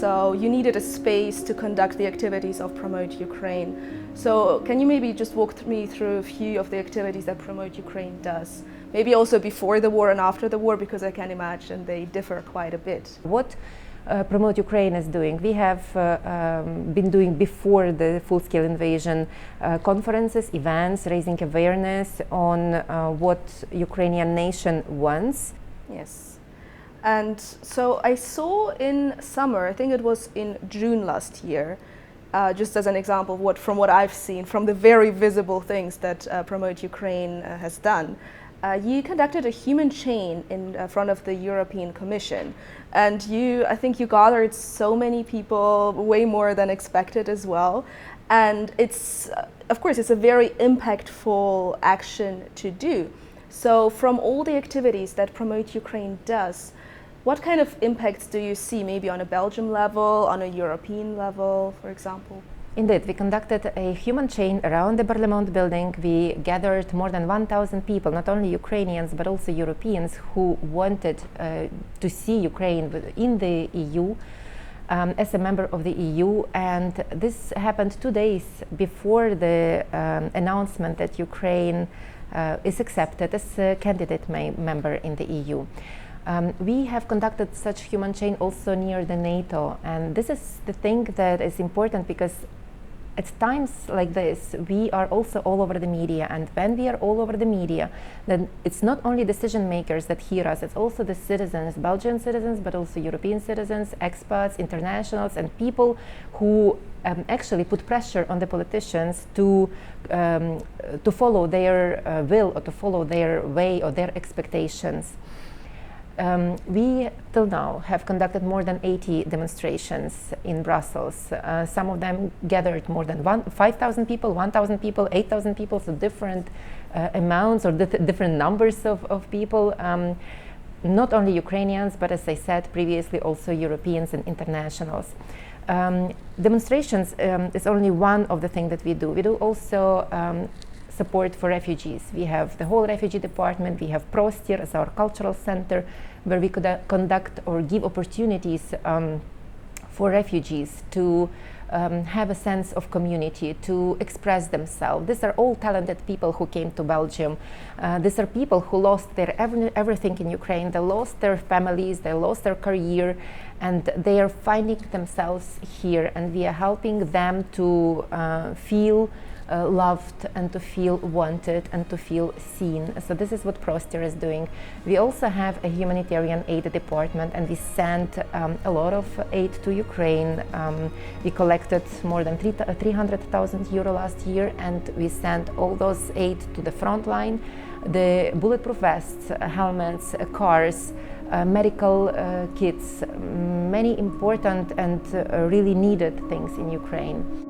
so you needed a space to conduct the activities of Promote Ukraine. So can you maybe just walk me through a few of the activities that Promote Ukraine does? Maybe also before the war and after the war, because I can imagine they differ quite a bit. What Promote Ukraine is doing. We have been doing before the full-scale invasion conferences, events, raising awareness on what Ukrainian nation wants. Yes. And so I saw in summer, I think it was in June last year, just as an example of from what I've seen, from the very visible things that Promote Ukraine has done, you conducted a human chain in front of the European Commission. And I think you gathered so many people, way more than expected as well. And of course, it's a very impactful action to do. So from all the activities that Promote Ukraine does, what kind of impacts do you see, maybe on a Belgium level, on a European level, for example? Indeed, we conducted a human chain around the Parliament building. We gathered more than 1,000 people, not only Ukrainians, but also Europeans who wanted to see Ukraine in the EU as a member of the EU. And this happened 2 days before the announcement that Ukraine is accepted as a candidate member in the EU. We have conducted such human chain also near the NATO, and this is the thing that is important, because at times like this we are also all over the media, and when we are all over the media, then it's not only decision makers that hear us, it's also the citizens, Belgian citizens, but also European citizens, expats, internationals, and people who actually put pressure on the politicians to follow their will, or to follow their way or their expectations. We, till now, have conducted more than 80 demonstrations in Brussels. Some of them gathered more than 5,000 people, 1,000 people, 8,000 people, so different amounts or different numbers of people. Not only Ukrainians, but as I said previously, also Europeans and internationals. Demonstrations is only one of the things that we do. We do also support for refugees. We have the whole refugee department. We have Prostir as our cultural center, where we could conduct or give opportunities for refugees to have a sense of community, to express themselves. These are all talented people who came to Belgium. These are people who lost their everything in Ukraine. They lost their families, they lost their career, and they are finding themselves here, and we are helping them to feel loved and to feel wanted and to feel seen. So this is what Prostir is doing. We also have a humanitarian aid department, and we sent a lot of aid to Ukraine. We collected more than 300,000 euro last year, and we sent all those aid to the front line, the bulletproof vests, helmets, cars, medical kits, many important and really needed things in Ukraine.